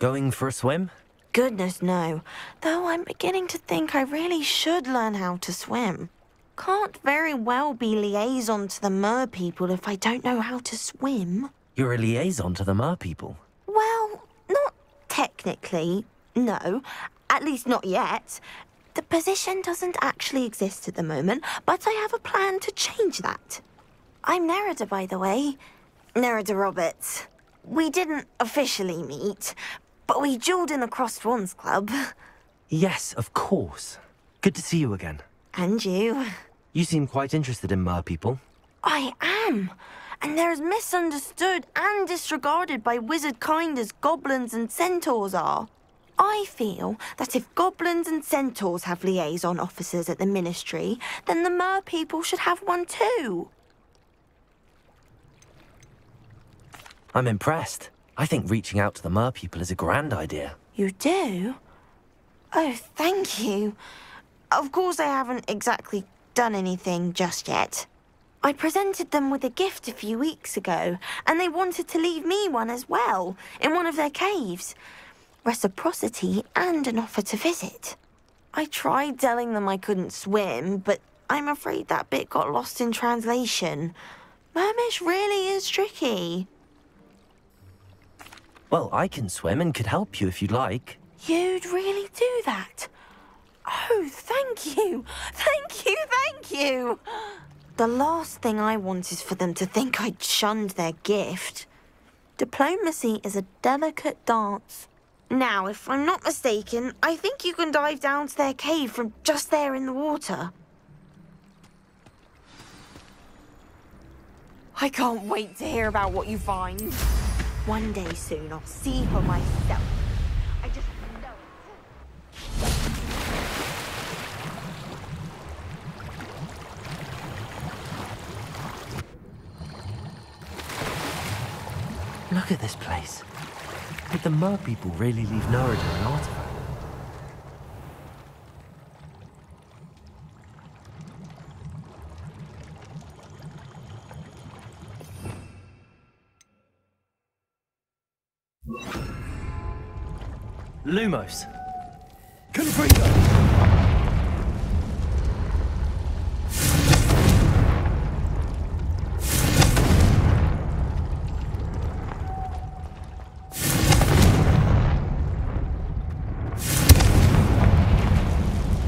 Going for a swim? Goodness, no. Though I'm beginning to think I really should learn how to swim. Can't very well be liaison to the mer people if I don't know how to swim. You're a liaison to the mer people. Well, not technically, no. At least not yet. The position doesn't actually exist at the moment, but I have a plan to change that. I'm Nerida, by the way. Nerida Roberts. We didn't officially meet, but we duelled in the Crossed Wands Club. Yes, of course. Good to see you again. And you. You seem quite interested in mer people. I am. And they're as misunderstood and disregarded by wizard kind as goblins and centaurs are. I feel that if goblins and centaurs have liaison officers at the Ministry, then the mer people should have one too. I'm impressed. I think reaching out to the mer people is a grand idea. You do? Oh, thank you. Of course I haven't exactly done anything just yet. I presented them with a gift a few weeks ago, and they wanted to leave me one as well, in one of their caves. Reciprocity and an offer to visit. I tried telling them I couldn't swim, but I'm afraid that bit got lost in translation. Mermish really is tricky. Well, I can swim and could help you if you'd like. You'd really do that? Oh, thank you! Thank you, thank you! The last thing I want is for them to think I'd shunned their gift. Diplomacy is a delicate dance. Now, if I'm not mistaken, I think you can dive down to their cave from just there in the water. I can't wait to hear about what you find. One day soon, I'll see for myself. I just know it. Look at this place. Did the mer people really leave Nerida an artifact? Lumos. Confringo.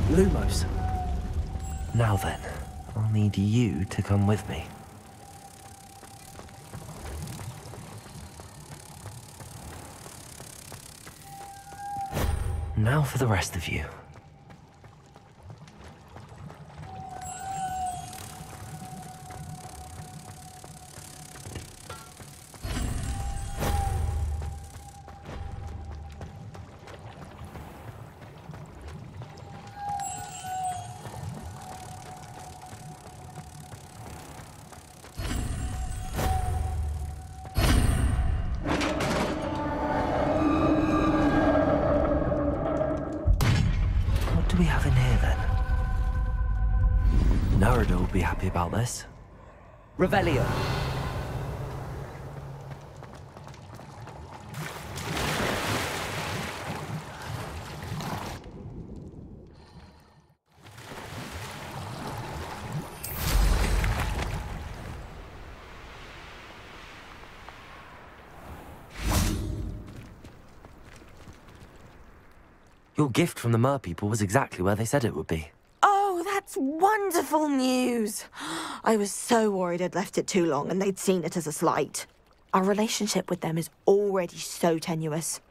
Lumos. Now then, I'll need you to come with me. Now for the rest of you. What do we have in here, then? Nerida will be happy about this. Revelio. Your gift from the mer people was exactly where they said it would be. Oh, that's wonderful news. I was so worried I'd left it too long and they'd seen it as a slight. Our relationship with them is already so tenuous.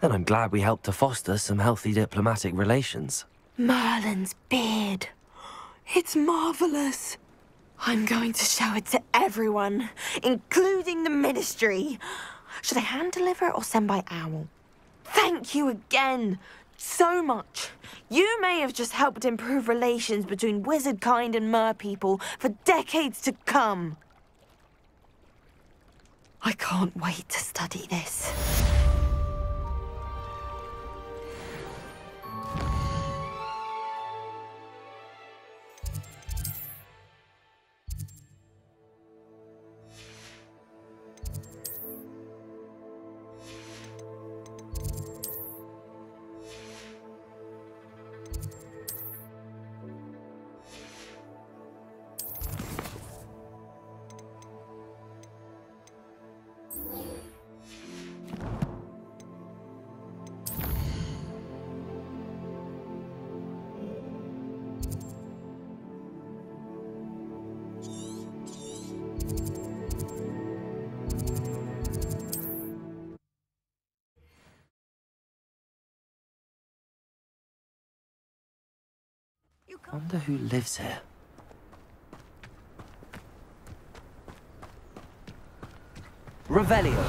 Then I'm glad we helped to foster some healthy diplomatic relations. Merlin's beard. It's marvelous. I'm going to show it to everyone, including the Ministry. Should I hand deliver or send by owl? Thank you again. So much. You may have just helped improve relations between wizard kind and mer people for decades to come. I can't wait to study this. Wonder who lives here. Revelio.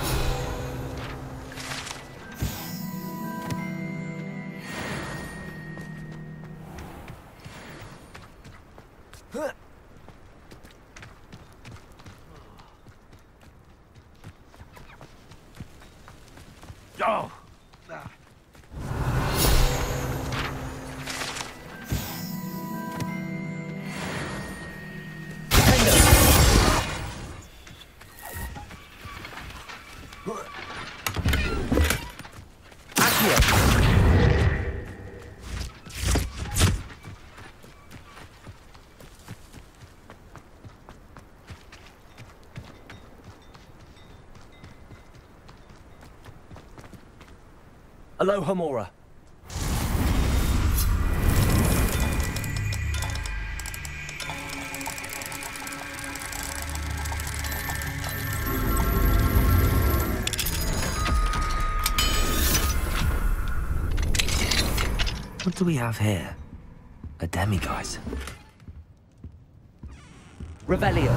Oh. Aloha Mora. What do we have here? A demiguise. Revelio.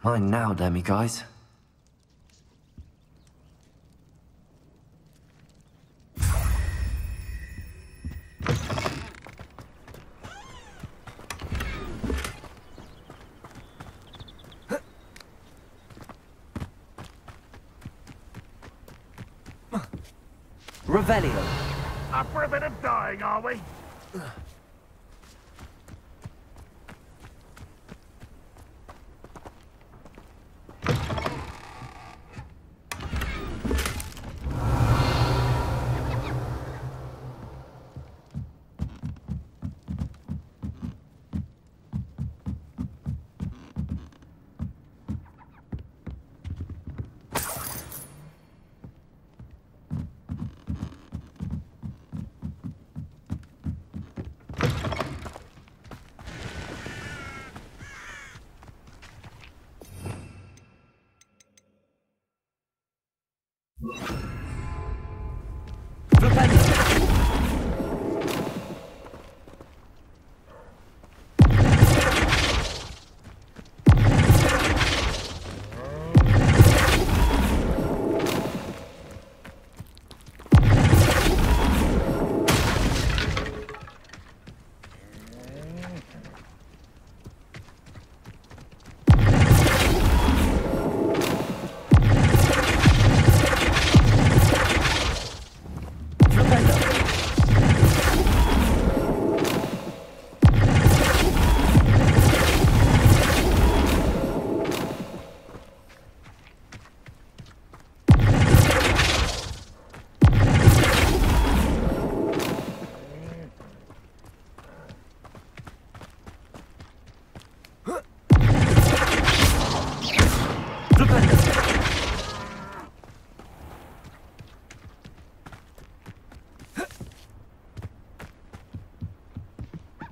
Mine now, demiguise. Revelio. Up for a bit of dying, are we?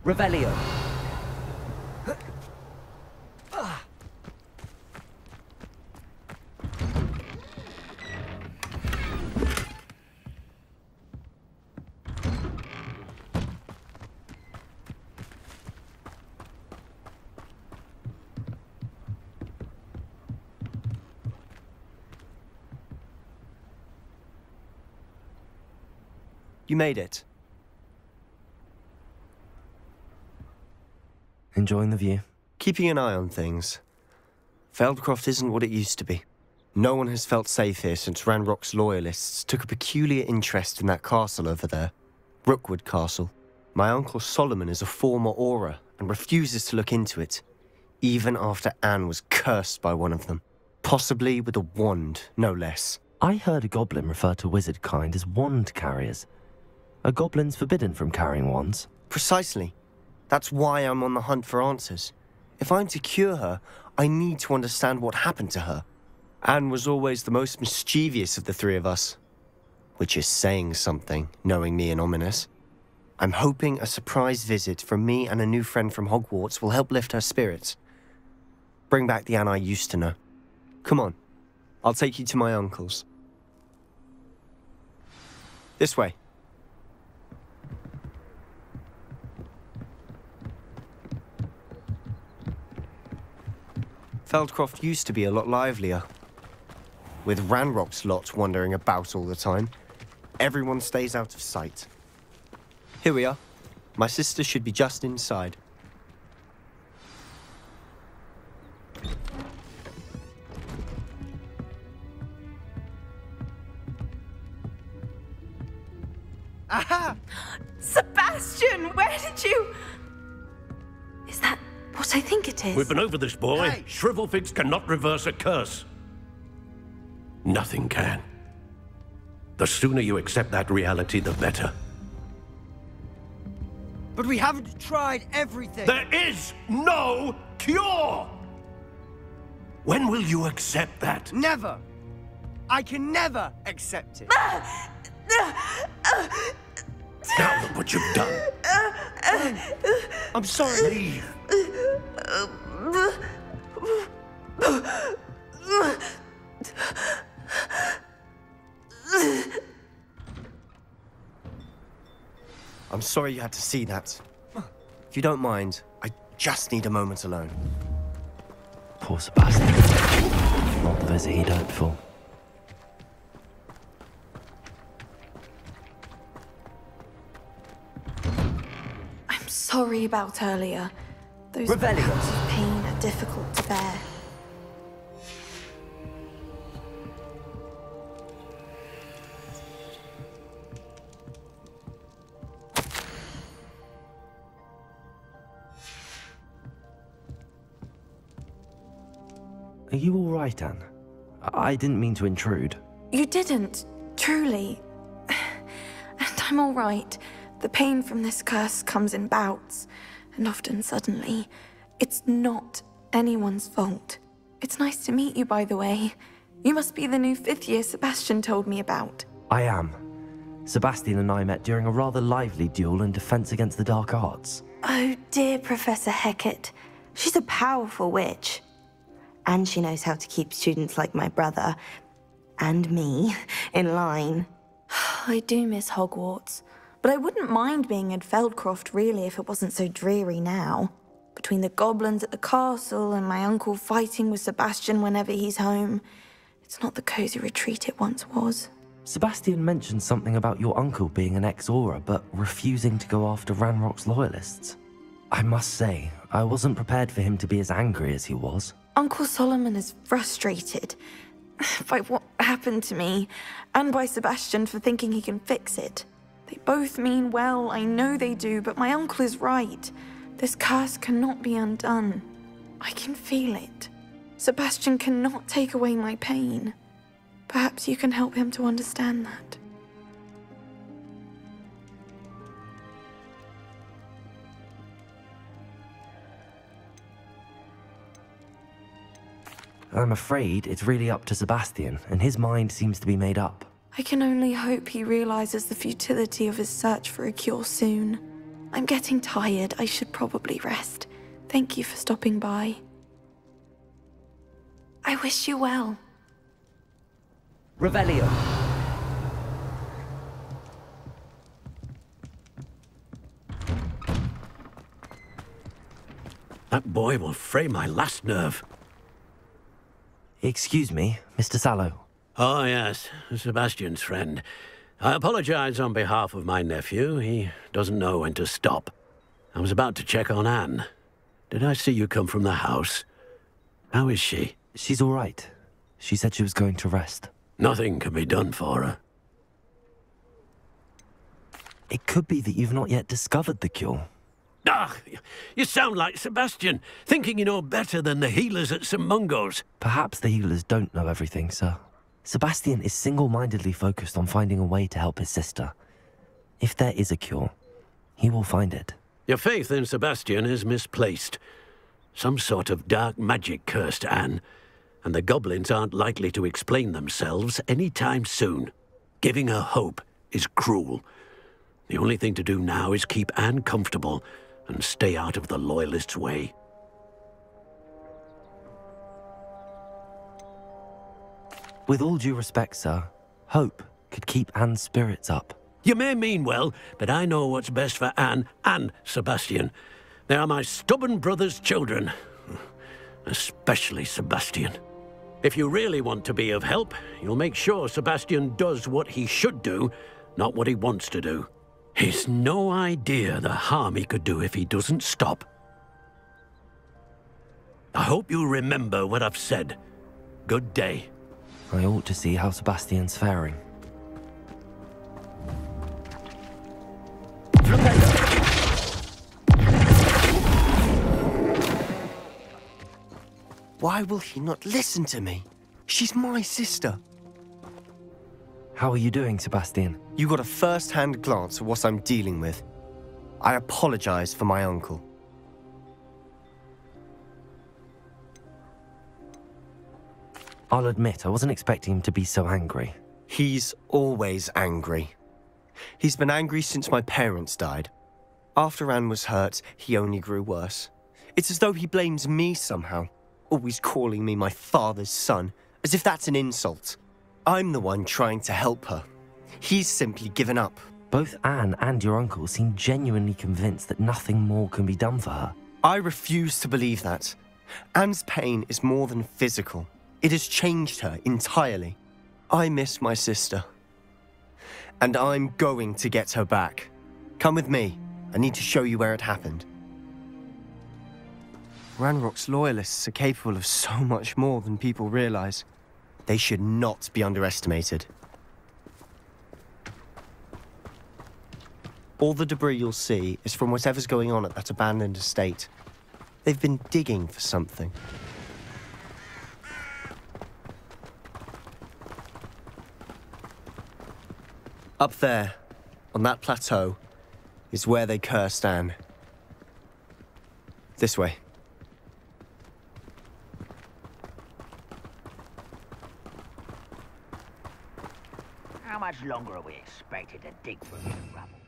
Revelio. You made it. Enjoying the view? Keeping an eye on things. Feldcroft isn't what it used to be. No one has felt safe here since Ranrock's loyalists took a peculiar interest in that castle over there. Rookwood Castle. My uncle Solomon is a former Auror and refuses to look into it, even after Anne was cursed by one of them. Possibly with a wand, no less. I heard a goblin refer to wizard kind as wand carriers. Are goblins forbidden from carrying wands? Precisely. That's why I'm on the hunt for answers. If I'm to cure her, I need to understand what happened to her. Anne was always the most mischievous of the three of us. which is saying something, knowing me and ominous. I'm hoping a surprise visit from me and a new friend from Hogwarts will help lift her spirits. Bring back the Anne I used to know. Come on, I'll take you to my uncle's. This way. Feldcroft used to be a lot livelier. With Ranrock's lot wandering about all the time, everyone stays out of sight. Here we are. My sister should be just inside. Aha! Sebastian, where did you... Is that what I think it is? We've been over this, boy. Hey. Shrivelfigs cannot reverse a curse. Nothing can. The sooner you accept that reality, the better. But we haven't tried everything. There is no cure! When will you accept that? Never. I can never accept it. Now look what you've done. I'm sorry. Leave. I'm sorry you had to see that. If you don't mind, I just need a moment alone. Poor Sebastian. Not the visit he'd hoped for. I'm sorry about earlier. Those Rebellion. bouts of pain are difficult to bear. Are you all right, Anne? I didn't mean to intrude. You didn't, truly. And I'm all right. The pain from this curse comes in bouts, and often suddenly. It's not anyone's fault. It's nice to meet you, by the way. You must be the new 5th year Sebastian told me about. I am. Sebastian and I met during a rather lively duel in defense against the dark arts. Oh, dear Professor Hecat. She's a powerful witch. And she knows how to keep students like my brother, and me, in line. I do miss Hogwarts, but I wouldn't mind being in Feldcroft, really, if it wasn't so dreary now. Between the goblins at the castle and my uncle fighting with Sebastian whenever he's home, it's not the cozy retreat it once was. Sebastian mentioned something about your uncle being an ex-Auror, but refusing to go after Ranrock's loyalists. I must say, I wasn't prepared for him to be as angry as he was. Uncle Solomon is frustrated by what happened to me, and by Sebastian for thinking he can fix it. They both mean well, I know they do, but my uncle is right. This curse cannot be undone. I can feel it. Sebastian cannot take away my pain. Perhaps you can help him to understand that. I'm afraid it's really up to Sebastian, and his mind seems to be made up. I can only hope he realizes the futility of his search for a cure soon. I'm getting tired. I should probably rest. Thank you for stopping by. I wish you well. Revelio. That boy will fray my last nerve. Excuse me, Mr. Sallow. Oh, yes, Sebastian's friend. I apologize on behalf of my nephew. He doesn't know when to stop. I was about to check on Anne. Did I see you come from the house? How is she? She's all right. She said she was going to rest. Nothing can be done for her. It could be that you've not yet discovered the cure. Ah, you sound like Sebastian, thinking you know better than the healers at St. Mungo's. Perhaps the healers don't know everything, sir. Sebastian is single-mindedly focused on finding a way to help his sister. If there is a cure, he will find it. Your faith in Sebastian is misplaced. Some sort of dark magic cursed Anne, and the goblins aren't likely to explain themselves any time soon. Giving her hope is cruel. The only thing to do now is keep Anne comfortable and stay out of the Loyalists' way. With all due respect, sir, hope could keep Anne's spirits up. You may mean well, but I know what's best for Anne and Sebastian. They are my stubborn brother's children. Especially Sebastian. If you really want to be of help, you'll make sure Sebastian does what he should do, not what he wants to do. He's no idea the harm he could do if he doesn't stop. I hope you remember what I've said. Good day. I ought to see how Sebastian's faring. Why will he not listen to me? She's my sister. How are you doing, Sebastian? You got a first-hand glance at what I'm dealing with. I apologize for my uncle. I'll admit, I wasn't expecting him to be so angry. He's always angry. He's been angry since my parents died. After Anne was hurt, he only grew worse. It's as though he blames me somehow, always calling me my father's son, as if that's an insult. I'm the one trying to help her. He's simply given up. Both Anne and your uncle seem genuinely convinced that nothing more can be done for her. I refuse to believe that. Anne's pain is more than physical. It has changed her entirely. I miss my sister. And I'm going to get her back. Come with me. I need to show you where it happened. Ranrock's Loyalists are capable of so much more than people realize. They should not be underestimated. All the debris you'll see is from whatever's going on at that abandoned estate. They've been digging for something. Up there, on that plateau, is where they cursed Anne. This way. How much longer are we expected to dig through the rubble?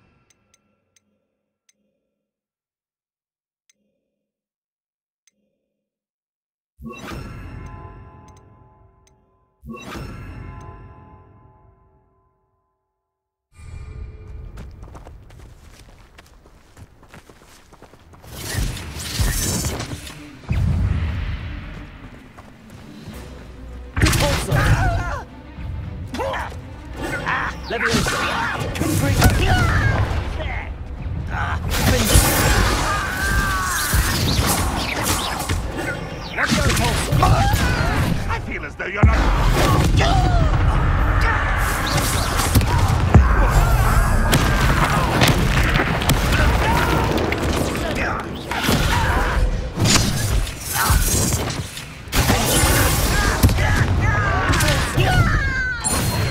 I feel as though you're not...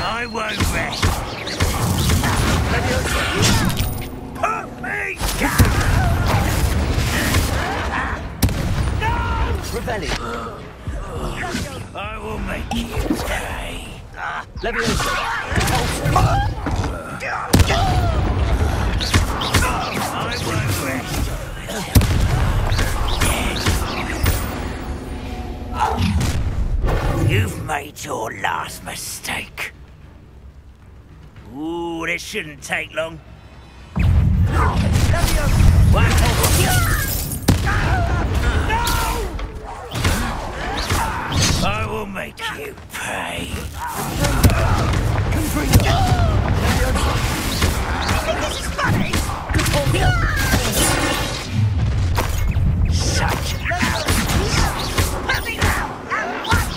I won't rest. Hurt me! No! I will make you pay. I won't rest. You've made your last mistake. Ooh, this shouldn't take long. I will make you pay. This is funny. Such let me out at once.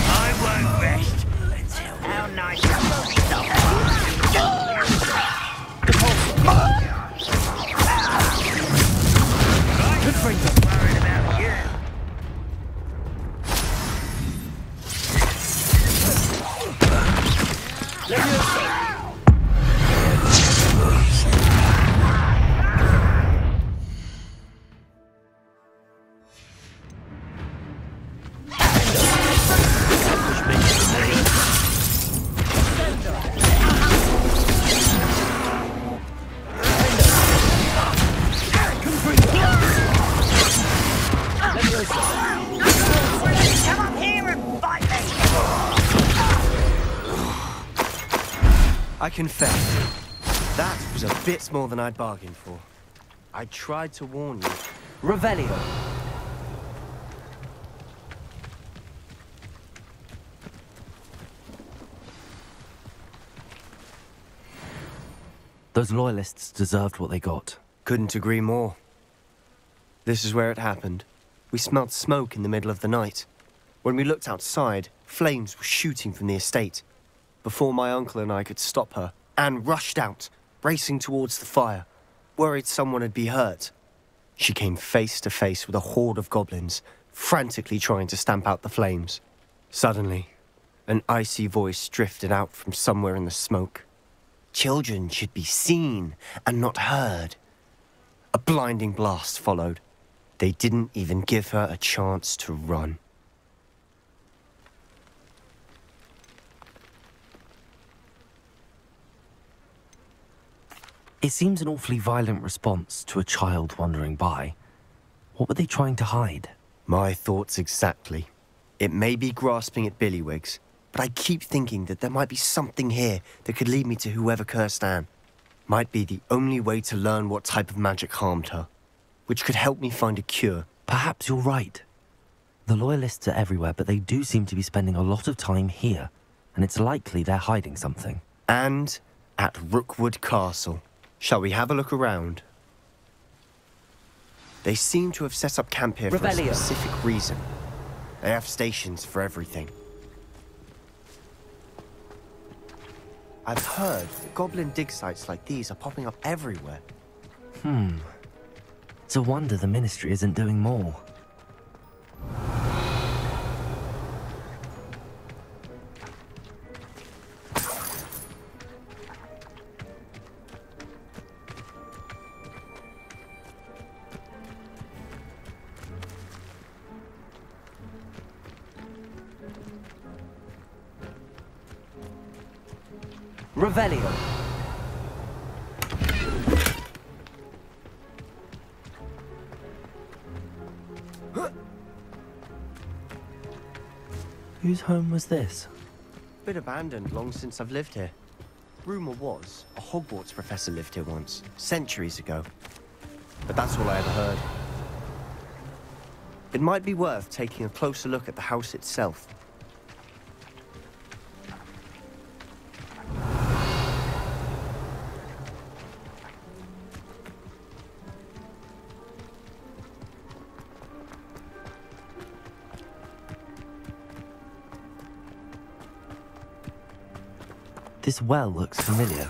I won't rest until how nice closer. Come up here and fight me! I confess, that was a bit more than I'd bargained for. I tried to warn you. Revelio. Those loyalists deserved what they got. Couldn't agree more. This is where it happened. We smelled smoke in the middle of the night. When we looked outside, flames were shooting from the estate. Before my uncle and I could stop her, Anne rushed out, racing towards the fire, worried someone had been hurt. She came face to face with a horde of goblins, frantically trying to stamp out the flames. Suddenly, an icy voice drifted out from somewhere in the smoke. Children should be seen and not heard. A blinding blast followed. They didn't even give her a chance to run. It seems an awfully violent response to a child wandering by. What were they trying to hide? My thoughts exactly. It may be grasping at Billywigs, but I keep thinking that there might be something here that could lead me to whoever cursed Anne. Might be the only way to learn what type of magic harmed her, which could help me find a cure. Perhaps you're right. The Loyalists are everywhere, but they do seem to be spending a lot of time here, and it's likely they're hiding something. And at Rookwood Castle. Shall we have a look around? They seem to have set up camp here for a specific reason. They have stations for everything. I've heard that goblin dig sites like these are popping up everywhere. It's a wonder the Ministry isn't doing more. Revelio. Whose home was this? Been abandoned long since I've lived here. Rumour was, a Hogwarts professor lived here once, centuries ago. But that's all I ever heard. It might be worth taking a closer look at the house itself. This well looks familiar.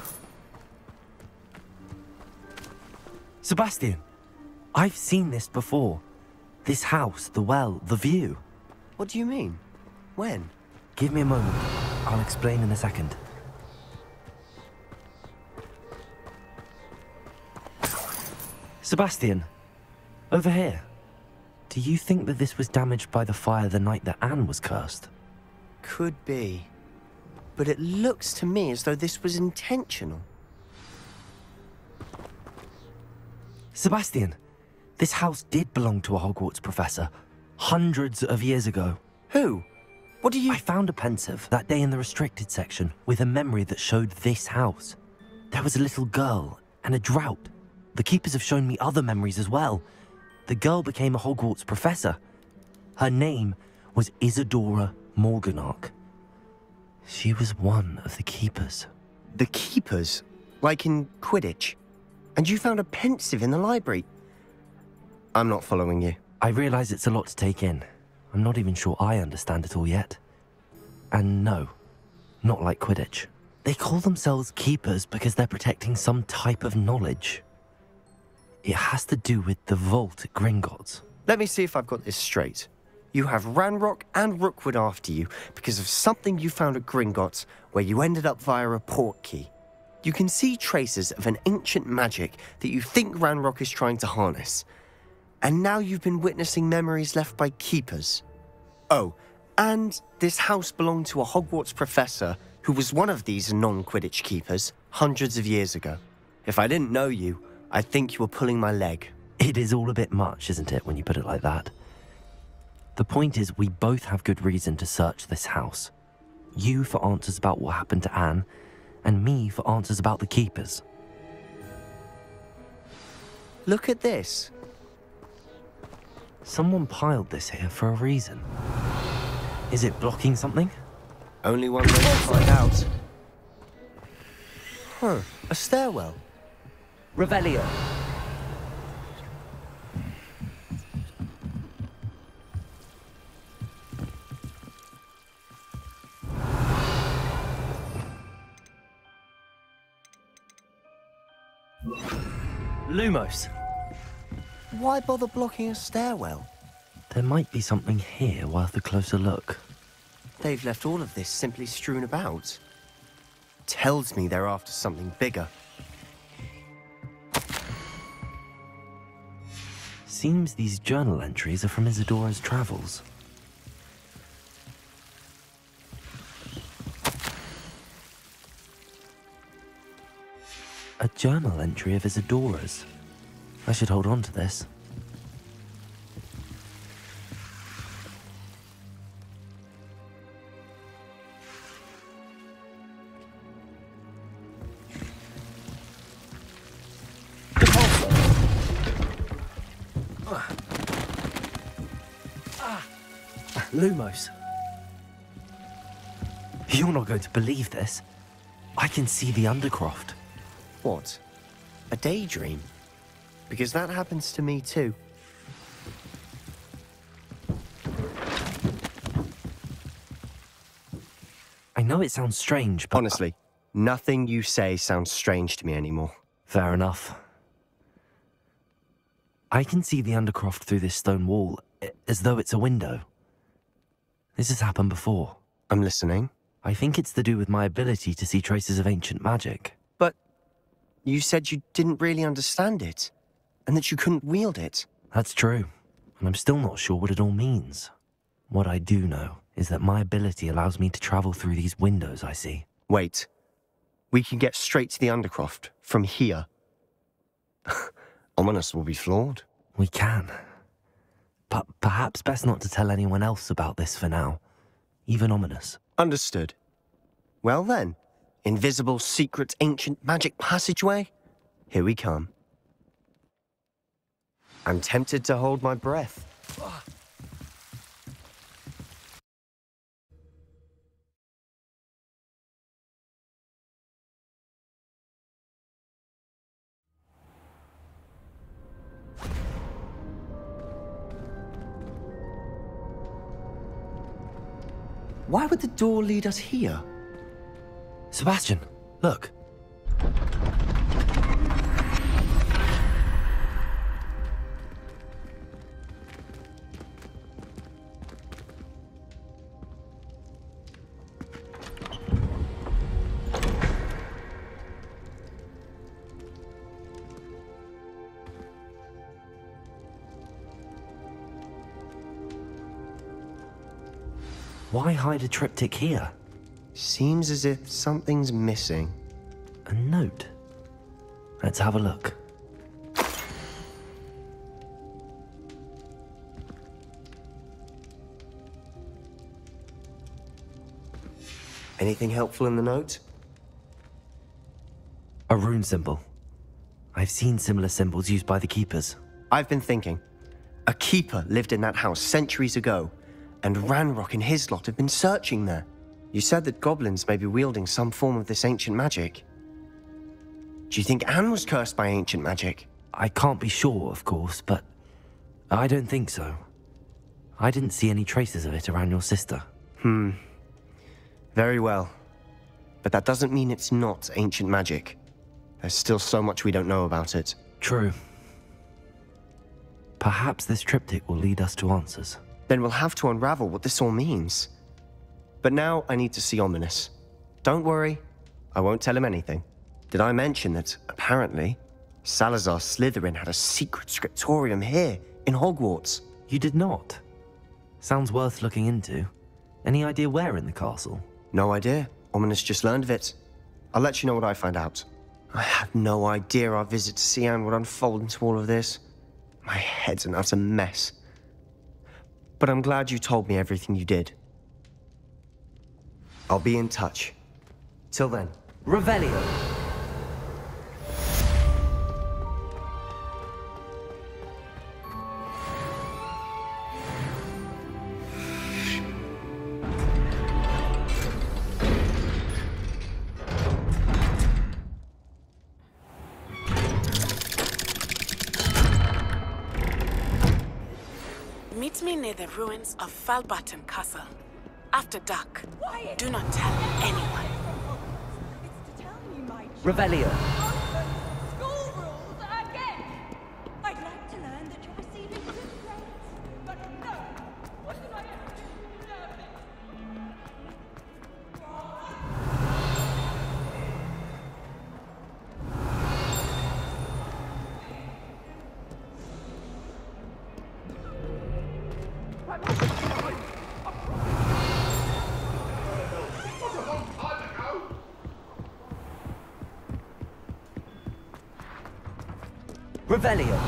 Sebastian, I've seen this before. This house, the well, the view. What do you mean? When? Give me a moment. I'll explain in a second. Sebastian, over here. Do you think that this was damaged by the fire the night that Anne was cursed? Could be. But it looks to me as though this was intentional. Sebastian, this house did belong to a Hogwarts professor, hundreds of years ago. Who? What do you... I found a pensive that day in the restricted section with a memory that showed this house. There was a little girl and a drought. The keepers have shown me other memories as well. The girl became a Hogwarts professor. Her name was Isadora Morganach. She was one of the keepers. The keepers? Like in Quidditch? And you found a pensive in the library? I'm not following you. I realize it's a lot to take in. I'm not even sure I understand it all yet. And no, not like Quidditch. They call themselves keepers because they're protecting some type of knowledge. It has to do with the vault at Gringotts. Let me see if I've got this straight. You have Ranrock and Rookwood after you because of something you found at Gringotts where you ended up via a portkey. You can see traces of an ancient magic that you think Ranrock is trying to harness. And now you've been witnessing memories left by keepers. Oh, and this house belonged to a Hogwarts professor who was one of these non-Quidditch keepers hundreds of years ago. If I didn't know you, I'd think you were pulling my leg. It is all a bit much, isn't it, when you put it like that? The point is, we both have good reason to search this house. You for answers about what happened to Anne, and me for answers about the keepers. Look at this. Someone piled this here for a reason. Is it blocking something? Only one way to find out. Huh, a stairwell. Revelio. Lumos. Why bother blocking a stairwell? There might be something here worth a closer look. They've left all of this simply strewn about. Tells me they're after something bigger. Seems these journal entries are from Isadora's travels. A journal entry of Isadora's. I should hold on to this. Lumos. You're not going to believe this. I can see the Undercroft. What? A daydream? Because that happens to me too. I know it sounds strange, but... Honestly, nothing you say sounds strange to me anymore. Fair enough. I can see the Undercroft through this stone wall, as though it's a window. This has happened before. I'm listening. I think it's to do with my ability to see traces of ancient magic. But you said you didn't really understand it, and that you couldn't wield it. That's true, and I'm still not sure what it all means. What I do know is that my ability allows me to travel through these windows I see. Wait. We can get straight to the Undercroft from here. Ominous will be flawed. We can. But perhaps best not to tell anyone else about this for now. Even Ominous. Understood. Well then, invisible, secret, ancient magic passageway? Here we come. I'm tempted to hold my breath. Why would the door lead us here? Sebastian, look. Why hide a triptych here? Seems as if something's missing. A note. Let's have a look. Anything helpful in the note? A rune symbol. I've seen similar symbols used by the keepers. I've been thinking. A keeper lived in that house centuries ago, and Ranrock and his lot have been searching there. You said that goblins may be wielding some form of this ancient magic. Do you think Anne was cursed by ancient magic? I can't be sure, of course, but I don't think so. I didn't see any traces of it around your sister. Very well. But that doesn't mean it's not ancient magic. There's still so much we don't know about it. True. Perhaps this triptych will lead us to answers. Then we'll have to unravel what this all means. But now I need to see Ominous. Don't worry, I won't tell him anything. Did I mention that, apparently, Salazar Slytherin had a secret scriptorium here, in Hogwarts? You did not. Sounds worth looking into. Any idea where in the castle? No idea. Ominous just learned of it. I'll let you know what I find out. I had no idea our visit to Sian would unfold into all of this. My head's an utter mess. But I'm glad you told me everything you did. I'll be in touch. Till then. Revelio. Meet me near the ruins of Falbaton Castle. After dark. Do not tell anyone. Revelio. School rules again! I'd like to learn that you're receiving good grades, but no! What did I ever do to deserve it? Revelio.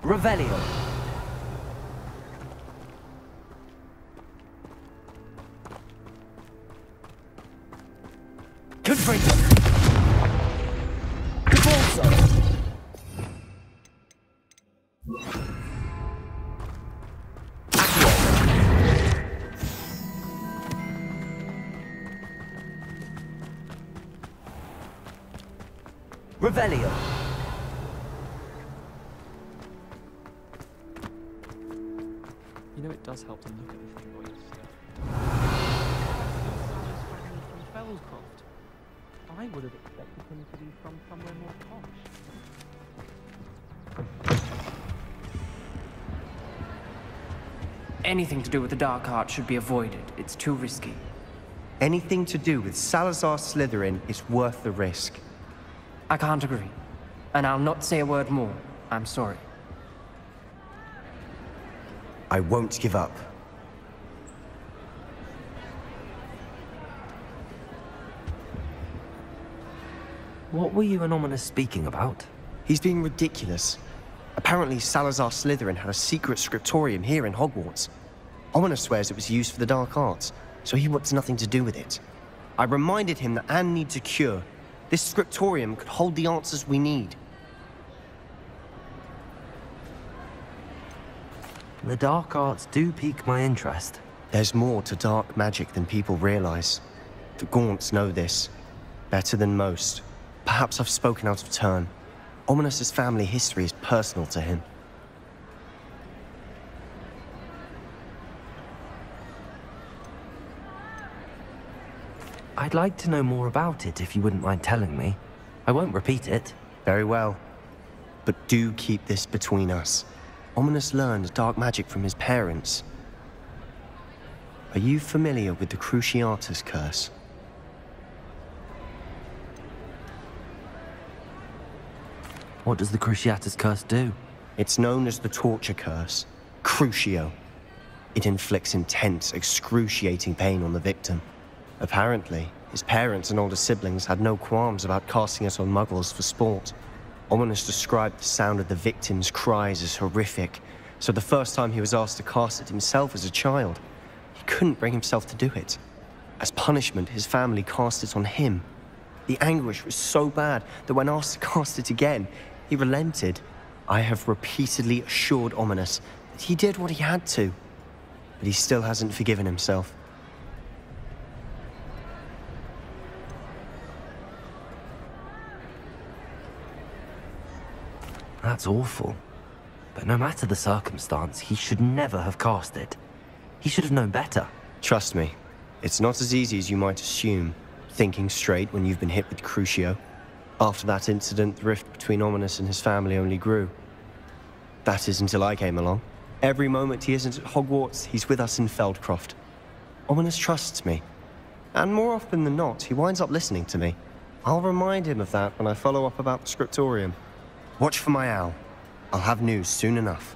Revelio. Confringo. Cabalzo. Revelio. You know, it does help to look at the thing what you see. From Fellscroft. I would have expected him to be from somewhere more posh. Anything to do with the dark art should be avoided. It's too risky. Anything to do with Salazar Slytherin is worth the risk. I can't agree. And I'll not say a word more. I'm sorry. I won't give up. What were you and Ominous speaking about? He's being ridiculous. Apparently Salazar Slytherin had a secret scriptorium here in Hogwarts. Ominous swears it was used for the dark arts, so he wants nothing to do with it. I reminded him that Anne needs a cure. This scriptorium could hold the answers we need. The dark arts do pique my interest. There's more to dark magic than people realize. The Gaunts know this. Better than most. Perhaps I've spoken out of turn. Ominous's family history is personal to him. I'd like to know more about it if you wouldn't mind telling me. I won't repeat it. Very well. But do keep this between us. Ominous learned dark magic from his parents. Are you familiar with the Cruciatus curse? What does the Cruciatus curse do? It's known as the torture curse, Crucio. It inflicts intense, excruciating pain on the victim. Apparently, his parents and older siblings had no qualms about casting it on muggles for sport. Ominous described the sound of the victim's cries as horrific, so the first time he was asked to cast it himself as a child, he couldn't bring himself to do it. As punishment, his family cast it on him. The anguish was so bad that when asked to cast it again, he relented. I have repeatedly assured Ominous that he did what he had to, but he still hasn't forgiven himself. That's awful. But no matter the circumstance, he should never have cast it. He should have known better. Trust me, it's not as easy as you might assume, thinking straight when you've been hit with Crucio. After that incident, the rift between Ominous and his family only grew. That is until I came along. Every moment he isn't at Hogwarts, he's with us in Feldcroft. Ominous trusts me. And more often than not, he winds up listening to me. I'll remind him of that when I follow up about the scriptorium. Watch for my owl. I'll have news soon enough.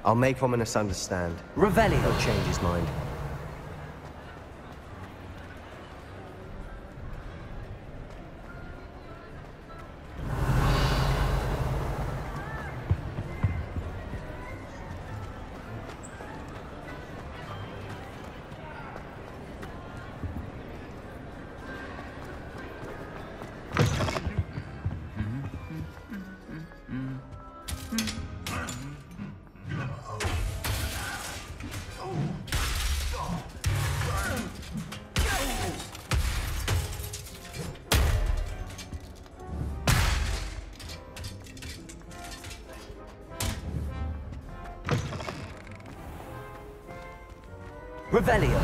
I'll make Ominous understand. Revelio. He'll change his mind. Revelio.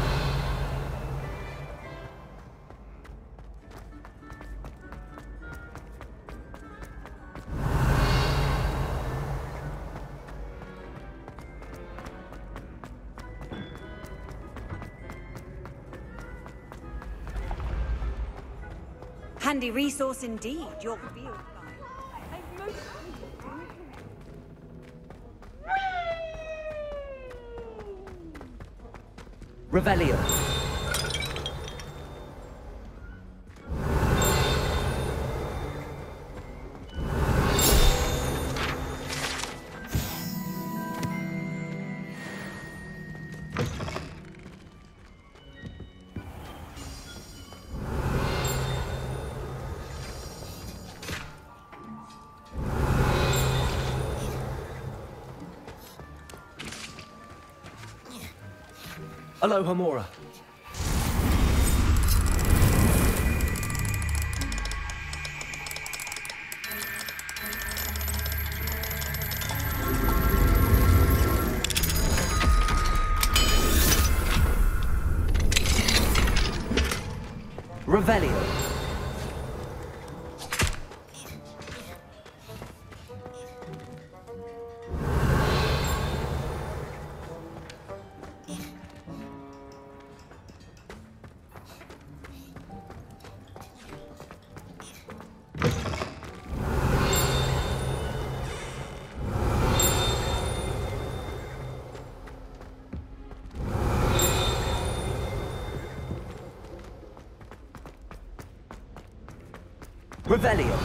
Handy resource indeed, your field guide. Revelio. Aloha Mora. Revelio. Revelio.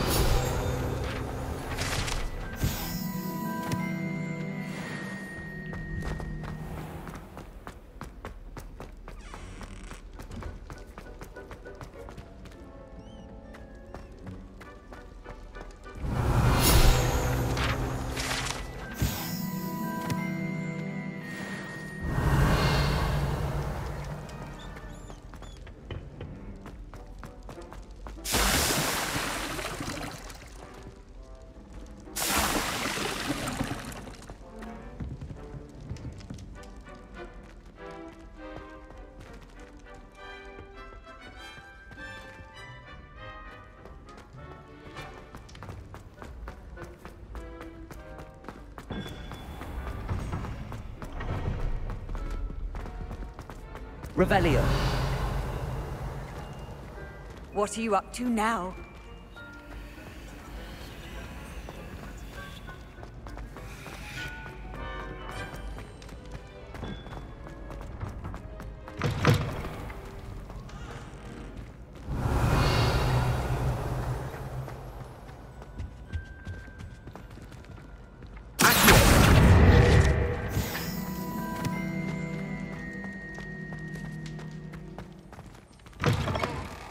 Revelio. What are you up to now?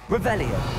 Revelio.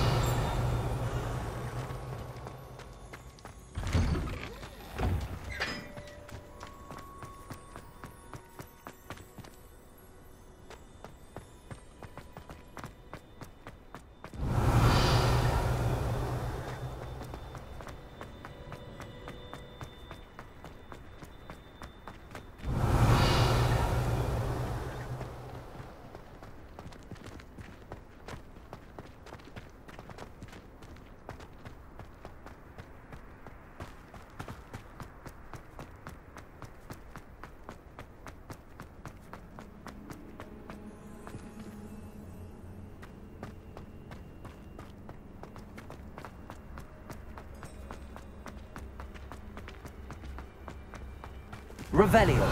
Revelio.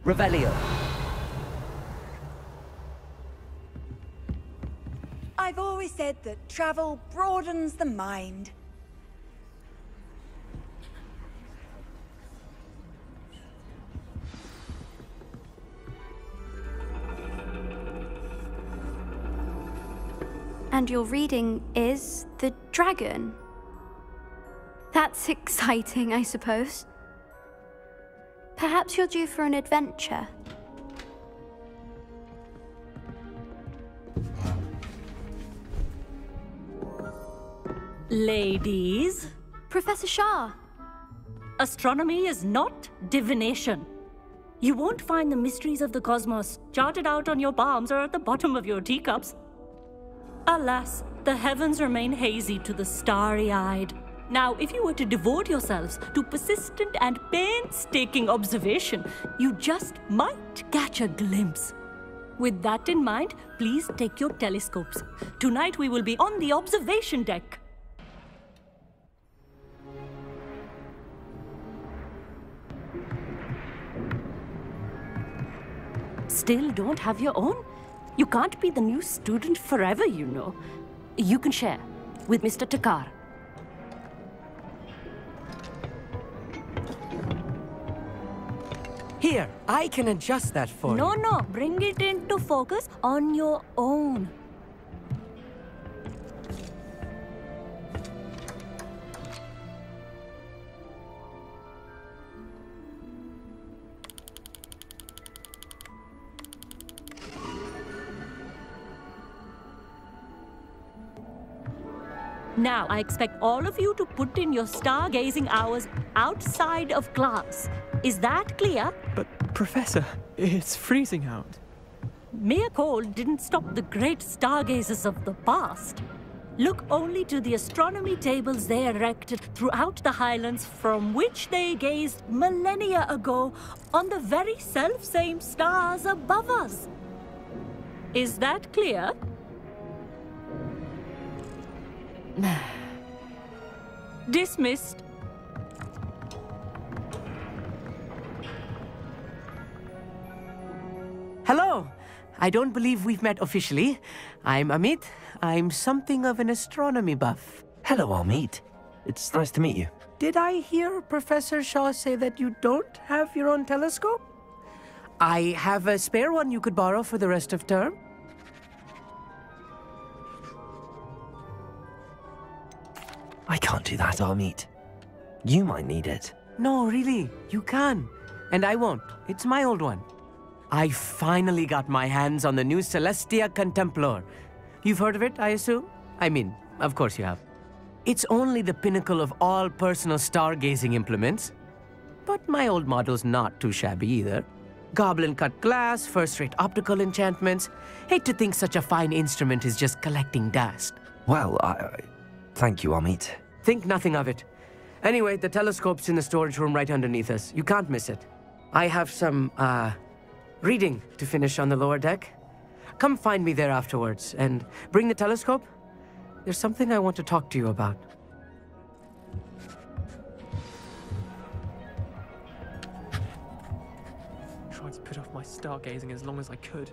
Revelio. I've always said that travel broadens the mind. And your reading is the dragon. That's exciting, I suppose. Perhaps you're due for an adventure. Ladies, Professor Shah. astronomy is not divination. You won't find the mysteries of the cosmos charted out on your palms or at the bottom of your teacups. Alas, the heavens remain hazy to the starry-eyed. Now, if you were to devote yourselves to persistent and painstaking observation, you just might catch a glimpse. With that in mind, please take your telescopes. Tonight we will be on the observation deck. Still don't have your own? You can't be the new student forever, you know. You can share with Mr. Takar. Here, I can adjust that for you. No, bring it into focus on your own. Now, I expect all of you to put in your stargazing hours outside of class. Is that clear? But, Professor, it's freezing out. Mere cold didn't stop the great stargazers of the past. Look only to the astronomy tables they erected throughout the highlands from which they gazed millennia ago on the very self-same stars above us. Is that clear? Dismissed. Hello. I don't believe we've met officially. I'm Amit. I'm something of an astronomy buff. Hello, Amit. It's nice to meet you. Did I hear Professor Shaw say that you don't have your own telescope? I have a spare one you could borrow for the rest of term. I can't do that, Amit. You might need it. No, really, you can. And I won't. It's my old one. I finally got my hands on the new Celestia Contemplar. You've heard of it, I assume? I mean, of course you have. It's only the pinnacle of all personal stargazing implements. But my old model's not too shabby either. Goblin-cut glass, first-rate optical enchantments. Hate to think such a fine instrument is just collecting dust. Well, thank you, Amit. Think nothing of it. Anyway, the telescope's in the storage room right underneath us. You can't miss it. I have some, reading to finish on the lower deck. Come find me there afterwards, and bring the telescope. There's something I want to talk to you about. Tried to put off my stargazing as long as I could.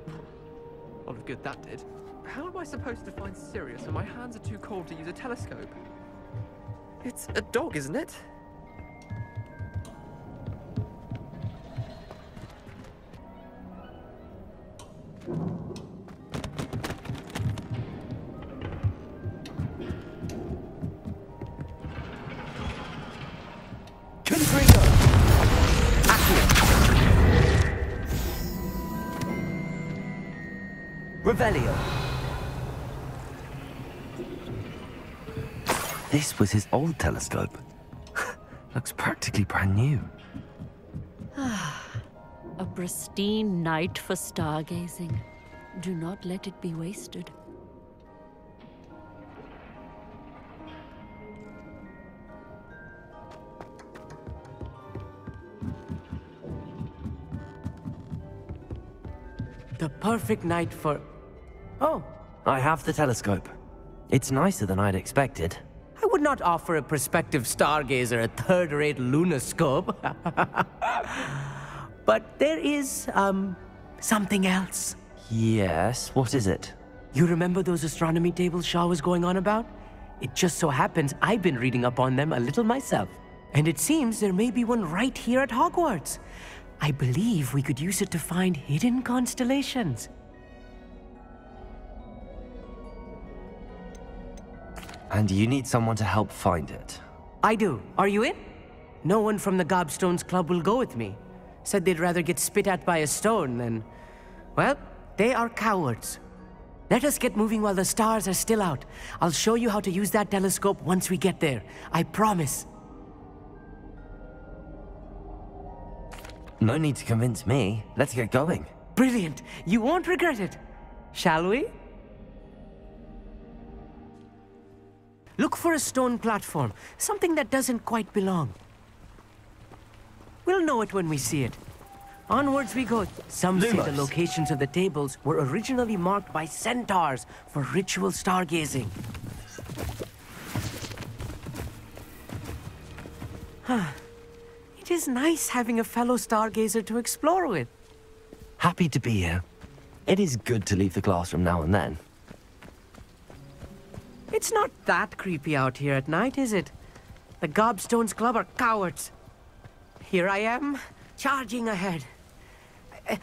A lot of good that did. How am I supposed to find Sirius when my hands are too cold to use a telescope? It's a dog, isn't it? Revelio. This was his old telescope. Looks practically brand new. A pristine night for stargazing. Do not let it be wasted. The perfect night for... Oh. I have the telescope. It's nicer than I'd expected. I would not offer a prospective stargazer a third-rate lunoscope. But there is, something else. Yes, what is it? You remember those astronomy tables Shaw was going on about? It just so happens I've been reading up on them a little myself. And it seems there may be one right here at Hogwarts. I believe we could use it to find hidden constellations. And you need someone to help find it. I do. Are you in? No one from the Gobstones Club will go with me. Said they'd rather get spit at by a stone than... Well, they are cowards. Let us get moving while the stars are still out. I'll show you how to use that telescope once we get there. I promise. No need to convince me. Let's get going. Brilliant. You won't regret it. Shall we? Look for a stone platform. Something that doesn't quite belong. We'll know it when we see it. Onwards we go. Some say the locations of the tables were originally marked by centaurs for ritual stargazing. It is nice having a fellow stargazer to explore with. Happy to be here. It is good to leave the classroom now and then. It's not that creepy out here at night, is it? The Gobstones Club are cowards. Here I am, charging ahead.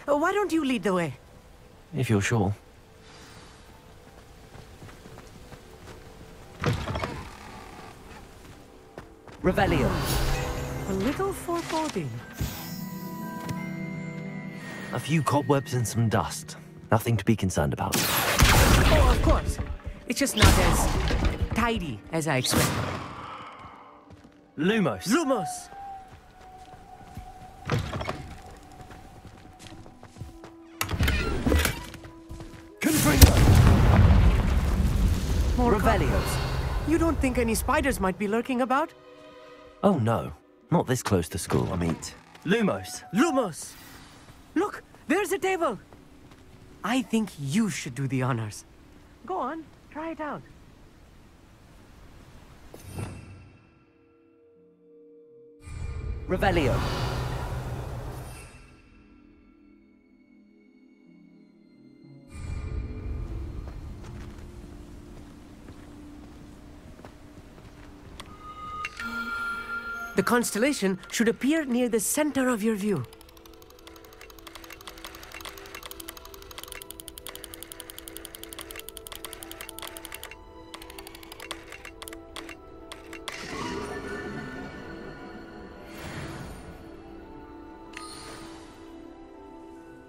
Why don't you lead the way? If you're sure. Revelio. A little foreboding. A few cobwebs and some dust. Nothing to be concerned about. Oh, of course. It's just not as tidy as I expected. Lumos. Lumos! More Revelios. You don't think any spiders might be lurking about? Oh no, not this close to school, I mean. Lumos. Lumos! Look, there's a table! I think you should do the honors. Go on, try it out. Revelio. The constellation should appear near the center of your view.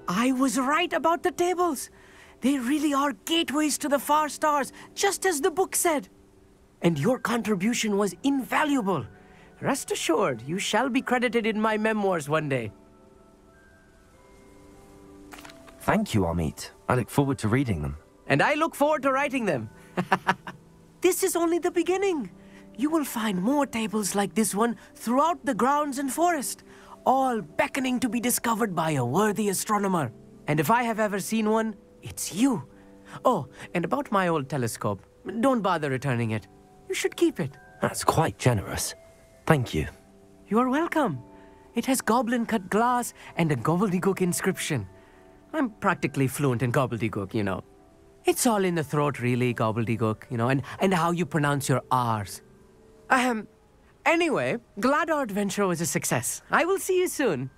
I was right about the tables. They really are gateways to the far stars, just as the book said. And your contribution was invaluable. Rest assured, you shall be credited in my memoirs one day. Thank you, Amit. I look forward to reading them. And I look forward to writing them. This is only the beginning. You will find more tables like this one throughout the grounds and forest, all beckoning to be discovered by a worthy astronomer. And if I have ever seen one, it's you. Oh, and about my old telescope, don't bother returning it. You should keep it. That's quite generous. Thank you. You are welcome. It has goblin-cut glass and a gobbledygook inscription. I'm practically fluent in gobbledygook, you know. It's all in the throat, really, gobbledygook, you know, and how you pronounce your R's. Anyway, glad our adventure was a success. I will see you soon.